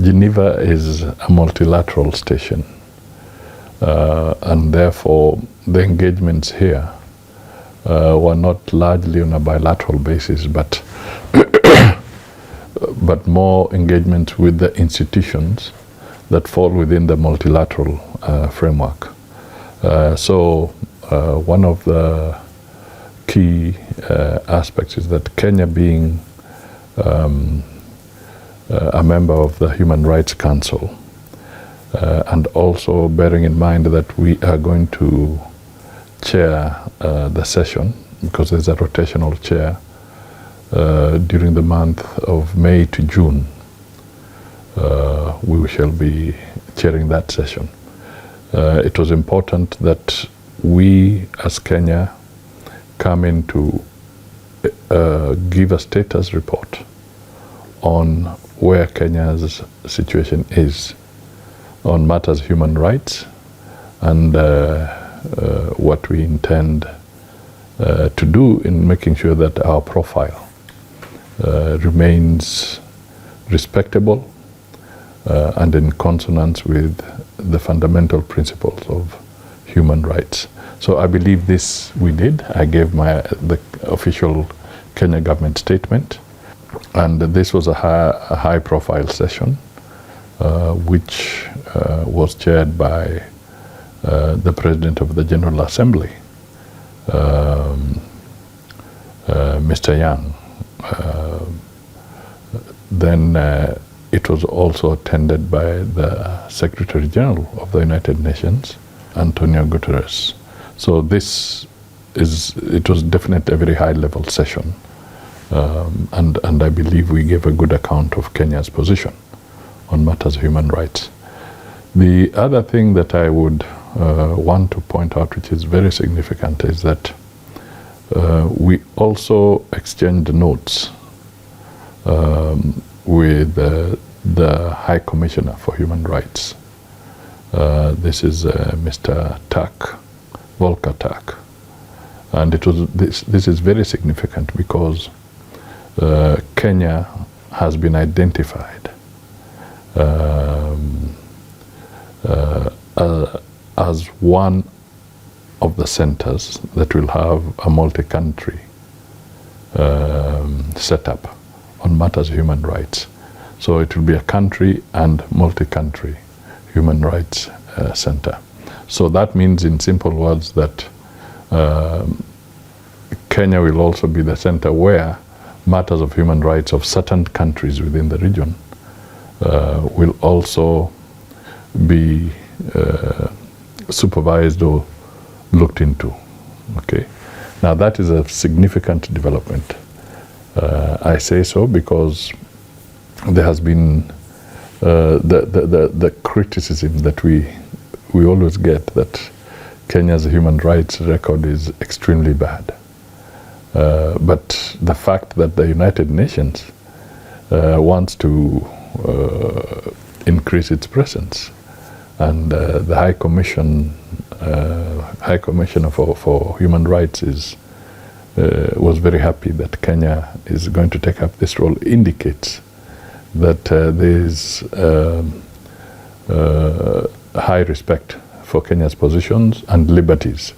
Geneva is a multilateral station, and therefore the engagements here were not largely on a bilateral basis, but but more engagement with the institutions that fall within the multilateral framework. So one of the key aspects is that Kenya, being a member of the Human Rights Council, and also bearing in mind that we are going to chair the session, because there's a rotational chair during the month of May to June. We shall be chairing that session. It was important that we as Kenya come in to give a status report on where Kenya's situation is on matters of human rights, and what we intend to do in making sure that our profile remains respectable and in consonance with the fundamental principles of human rights. So I believe this we did. I gave the official Kenya government statement, and this was a high-profile session, which was chaired by the President of the General Assembly, Mr. Young. Then it was also attended by the Secretary General of the United Nations, Antonio Guterres. So it was definitely a very high-level session, and I believe we gave a good account of Kenya's position on matters of human rights. The other thing that I would want to point out, which is very significant, is that we also exchanged notes with the High Commissioner for Human Rights. This is Mr. Volker Turk. And this is very significant because Kenya has been identified as one of the centers that will have a multi-country setup on matters of human rights. So it will be a country and multi-country human rights center. So that means, in simple words, that Kenya will also be the center where matters of human rights of certain countries within the region will also be supervised or looked into. Okay. Now that is a significant development. I say so because there has been the criticism that we always get that Kenya's human rights record is extremely bad. But the fact that the United Nations wants to increase its presence, and the High Commissioner for Human Rights was very happy that Kenya is going to take up this role, indicates that there is high respect for Kenya's positions and liberties,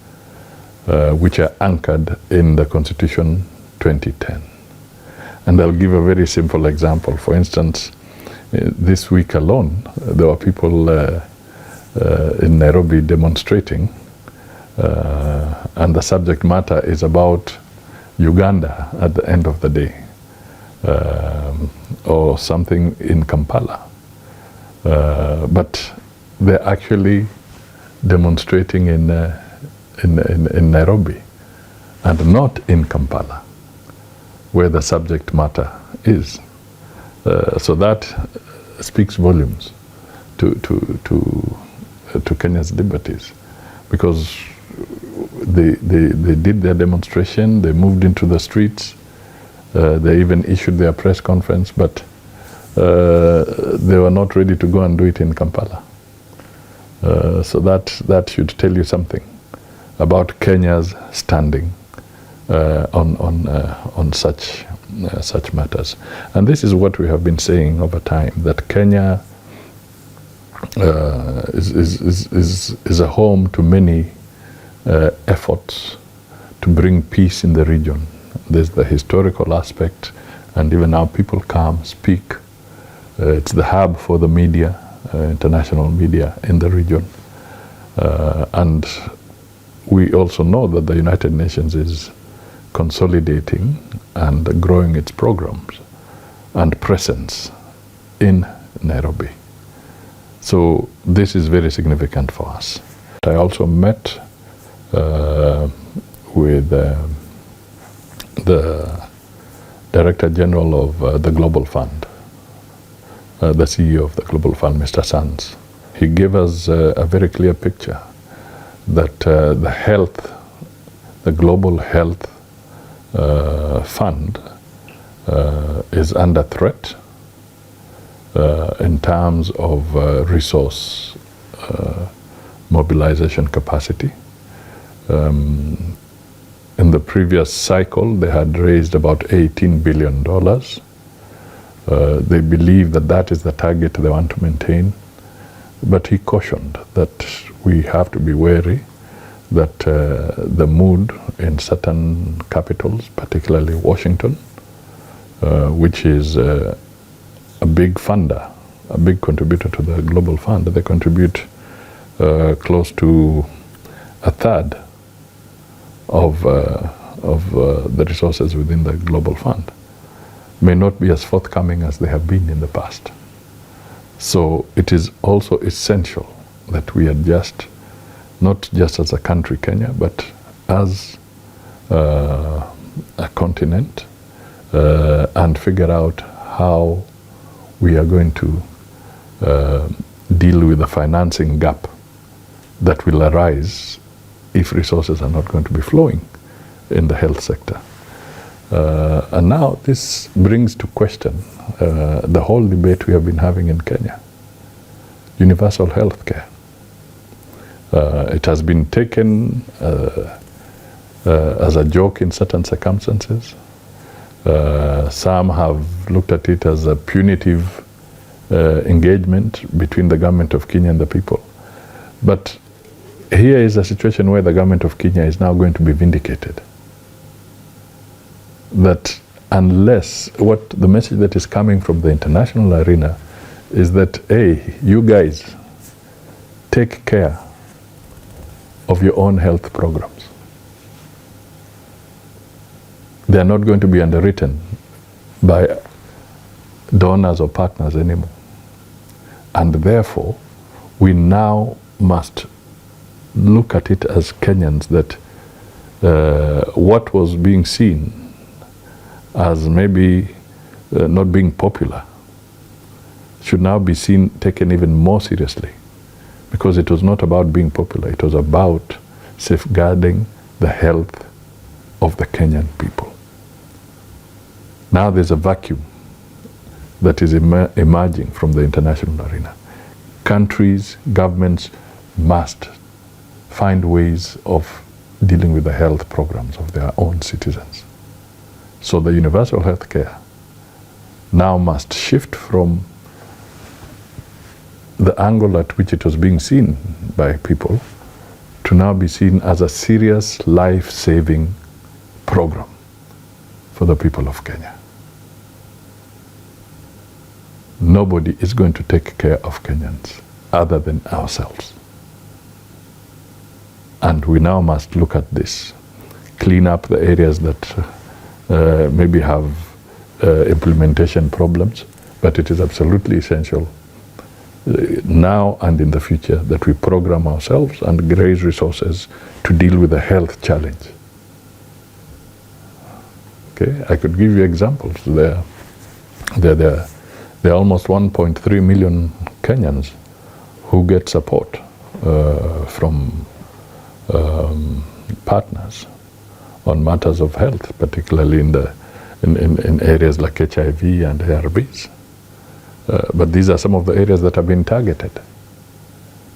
which are anchored in the Constitution 2010. And I'll give a very simple example. For instance, this week alone, there were people in Nairobi demonstrating, and the subject matter is about Uganda at the end of the day, or something in Kampala. But they're actually demonstrating in Nairobi and not in Kampala, where the subject matter is. So that speaks volumes to Kenya's liberties, because they did their demonstration, they moved into the streets, they even issued their press conference, but they were not ready to go and do it in Kampala. So that should tell you something about Kenya's standing on such such matters. And this is what we have been saying over time, that Kenya is a home to many efforts to bring peace in the region. There's the historical aspect, and even now people come, speak. It's the hub for the media, international media in the region. And we also know that the United Nations is consolidating and growing its programs and presence in Nairobi. So this is very significant for us. I also met with the Director General of the Global Fund, the CEO of the Global Fund, Mr. Sands. He gave us a very clear picture that the Global Health Fund is under threat in terms of resource mobilization capacity. In the previous cycle, they had raised about $18 billion. They believe that that is the target they want to maintain. But he cautioned that we have to be wary that the mood in certain capitals, particularly Washington, which is a big funder, a big contributor to the Global Fund. They contribute close to a third of the resources within the Global Fund, may not be as forthcoming as they have been in the past. So it is also essential that we adjust, not just as a country, Kenya, but as a continent, and figure out how we are going to deal with the financing gap that will arise if resources are not going to be flowing in the health sector. And now this brings to question the whole debate we have been having in Kenya. Universal health care. It has been taken as a joke in certain circumstances. Some have looked at it as a punitive engagement between the government of Kenya and the people. But here is a situation where the government of Kenya is now going to be vindicated. That unless the message that is coming from the international arena is that, hey, you guys take care of your own health programs. They are not going to be underwritten by donors or partners anymore. And therefore, we now must look at it as Kenyans, that what was being seen as maybe not being popular should now be taken even more seriously, because it was not about being popular, it was about safeguarding the health of the Kenyan people. Now there's a vacuum that is emerging from the international arena. Countries, governments must find ways of dealing with the health programs of their own citizens. So the universal health care now must shift from the angle at which it was being seen by people to now be seen as a serious life-saving program for the people of Kenya. Nobody is going to take care of Kenyans other than ourselves. And we now must look at this, clean up the areas that maybe have implementation problems, but it is absolutely essential now and in the future that we program ourselves and raise resources to deal with the health challenge. Okay, I could give you examples. There are almost 1.3 million Kenyans who get support from partners on matters of health, particularly in areas like HIV and ARVs. But these are some of the areas that have been targeted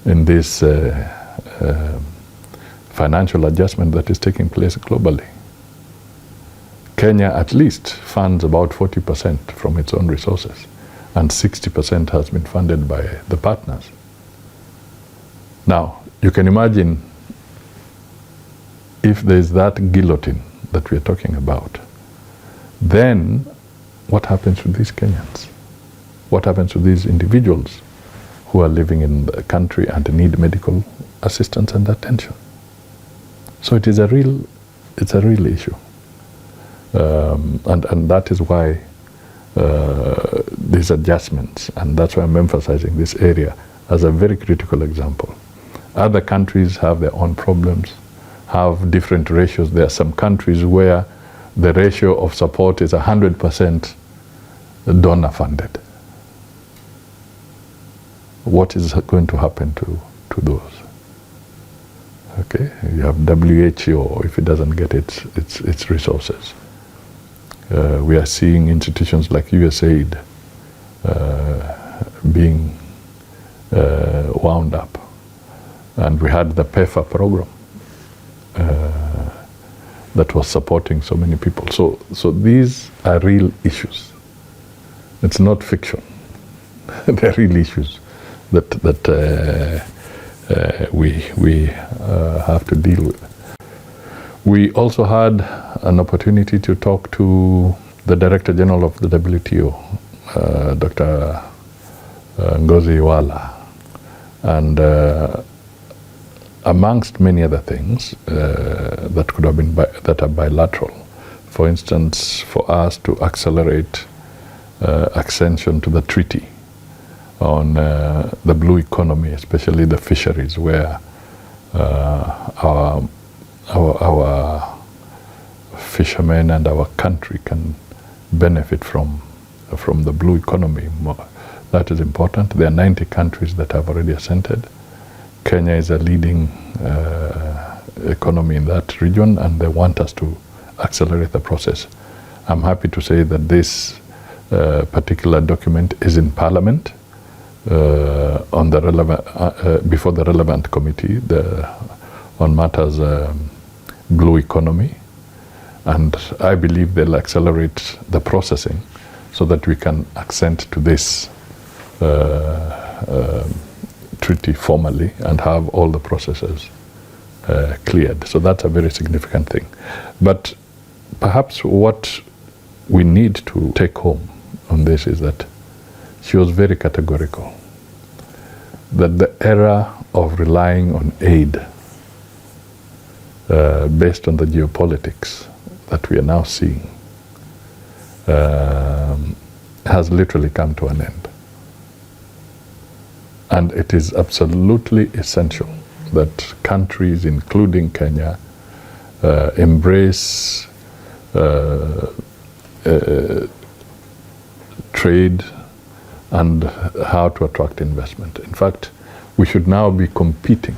in this financial adjustment that is taking place globally. Kenya at least funds about 40% from its own resources, and 60% has been funded by the partners. Now, you can imagine if there's that guillotine that we're talking about, then what happens to these Kenyans? What happens to these individuals who are living in the country and need medical assistance and attention? So it is a real issue. And that is why these adjustments, and that's why I'm emphasizing this area as a very critical example. Other countries have their own problems, have different ratios. There are some countries where the ratio of support is 100% donor funded. What is going to happen to those? Okay, you have WHO if it doesn't get its resources. We are seeing institutions like USAID being wound up, and we had the PEFA program that was supporting so many people. So these are real issues. It's not fiction. They're real issues that we have to deal with. We also had an opportunity to talk to the Director General of the WTO, Dr. Ngozi Iweala, and amongst many other things that could have been that are bilateral. For instance, for us to accelerate accession to the treaty on the blue economy, especially the fisheries, where our fishermen and our country can benefit from the blue economy. That is important. There are 90 countries that have already assented. Kenya is a leading economy in that region, and they want us to accelerate the process. I'm happy to say that this particular document is in Parliament on the relevant before the relevant committee on matters blue economy, and I believe they'll accelerate the processing so that we can assent to this treaty formally and have all the processes cleared. So that's a very significant thing. But perhaps what we need to take home on this is that she was very categorical that the era of relying on aid based on the geopolitics that we are now seeing has literally come to an end. And it is absolutely essential that countries, including Kenya, embrace trade and how to attract investment. In fact, we should now be competing.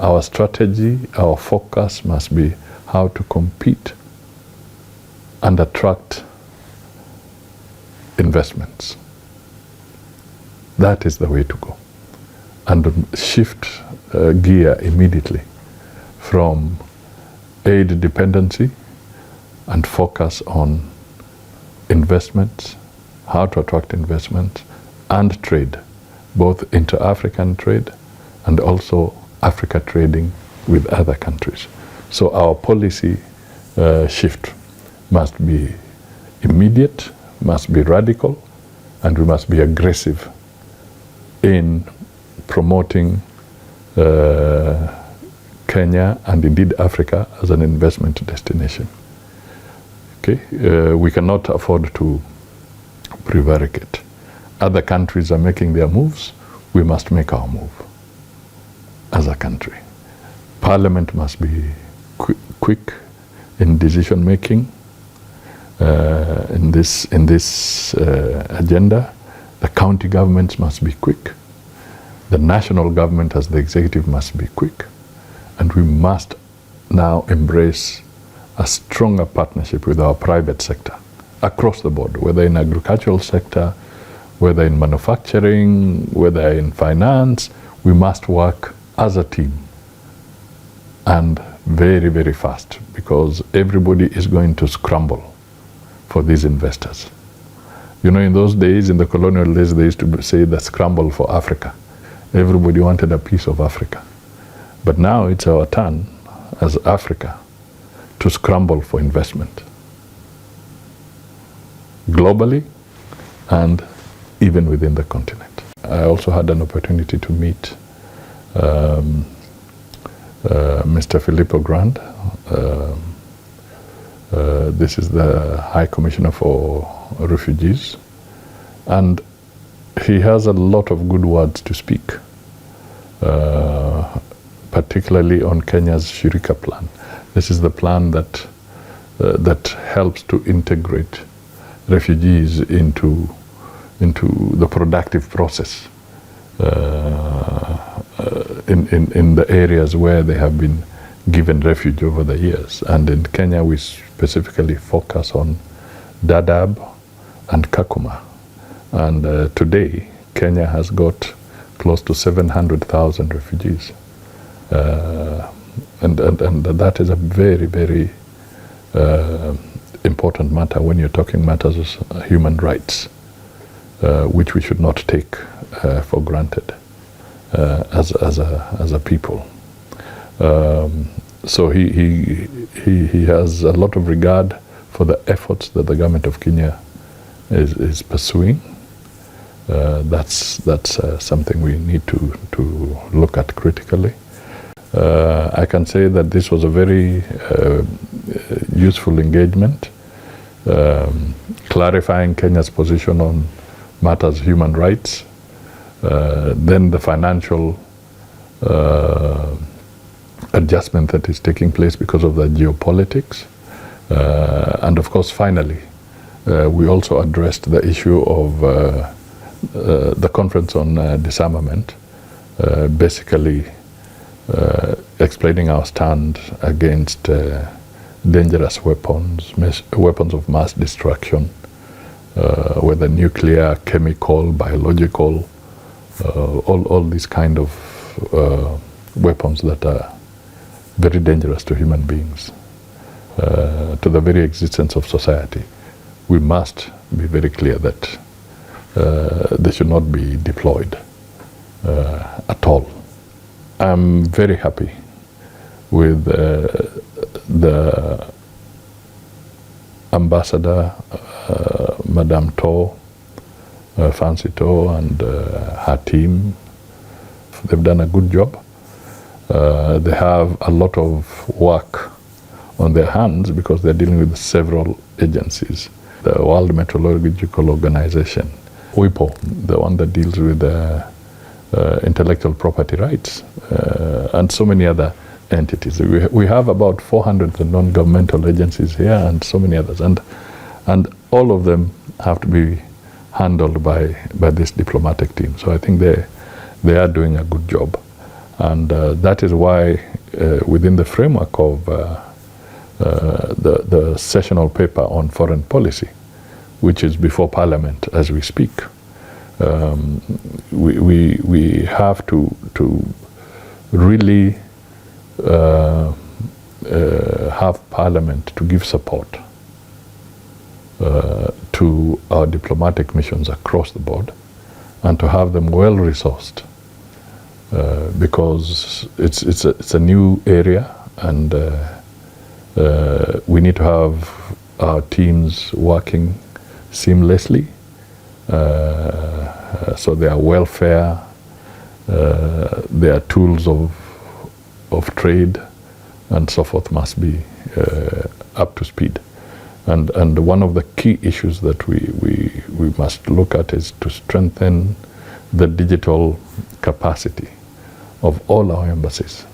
Our strategy, our focus must be how to compete and attract investments. That is the way to go. And shift gear immediately from aid dependency and focus on investments, how to attract investments, and trade, both inter-African trade and also Africa trading with other countries. So our policy shift must be immediate, must be radical, and we must be aggressive in promoting Kenya and indeed Africa as an investment destination. Okay, we cannot afford to prevaricate. Other countries are making their moves. We must make our move as a country. Parliament must be quick in decision making in this agenda. The county governments must be quick. The national government as the executive must be quick. And we must now embrace a stronger partnership with our private sector across the board, whether in agricultural sector, whether in manufacturing, whether in finance. We must work as a team and very, very fast, because everybody is going to scramble for these investors. You know, in those days, in the colonial days, they used to say the scramble for Africa. Everybody wanted a piece of Africa. But now it's our turn as Africa to scramble for investment, globally and even within the continent. I also had an opportunity to meet Mr. Filippo Grande. This is the High Commissioner for Refugees, and he has a lot of good words to speak, particularly on Kenya's Shirika plan. This is the plan that helps to integrate refugees into the productive process in the areas where they have been given refuge over the years. And in Kenya, we specifically focus on Dadaab and Kakuma. And today, Kenya has got close to 700,000 refugees. And that is a very, very important matter when you're talking matters of human rights, which we should not take for granted as a people. So he has a lot of regard for the efforts that the government of Kenya is pursuing. That's something we need to look at critically. I can say that this was a very useful engagement, clarifying Kenya's position on matters of human rights, then the financial adjustment that is taking place because of the geopolitics, and of course, finally, we also addressed the issue of the conference on disarmament, basically explaining our stand against dangerous weapons of mass destruction, whether nuclear, chemical, biological, all these kind of weapons that are very dangerous to human beings, to the very existence of society. We must be very clear that they should not be deployed at all. I'm very happy with the ambassador, Madame To, Fancy To, and her team. They've done a good job. They have a lot of work on their hands because they're dealing with several agencies. The World Meteorological Organization, WIPO, the one that deals with intellectual property rights, and so many other entities. We have about 400 non-governmental agencies here and so many others, and all of them have to be handled by this diplomatic team. So I think they are doing a good job, and that is why within the framework of the sessional paper on foreign policy, which is before Parliament as we speak, we have to really have Parliament to give support to our diplomatic missions across the board, and to have them well resourced, because it's a new area, and we need to have our teams working seamlessly, so their welfare, their tools of trade and so forth must be up to speed. And one of the key issues that we must look at is to strengthen the digital capacity of all our embassies,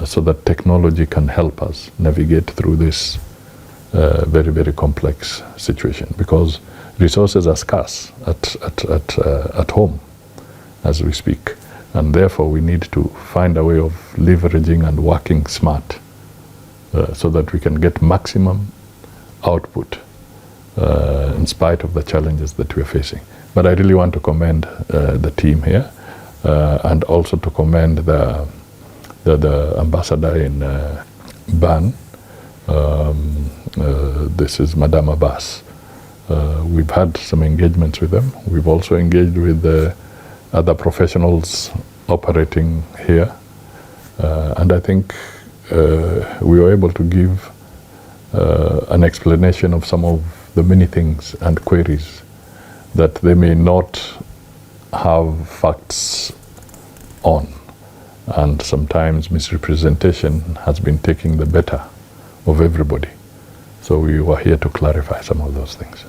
so that technology can help us navigate through this very, very complex situation, because resources are scarce at home as we speak, and therefore we need to find a way of leveraging and working smart, so that we can get maximum output in spite of the challenges that we're facing. But I really want to commend the team here, and also to commend the the ambassador in Ban. This is Madame Abbas. We've had some engagements with them. We've also engaged with other professionals operating here. And I think we were able to give an explanation of some of the many things and queries that they may not have facts on. And sometimes misrepresentation has been taking the better of everybody. So we were here to clarify some of those things.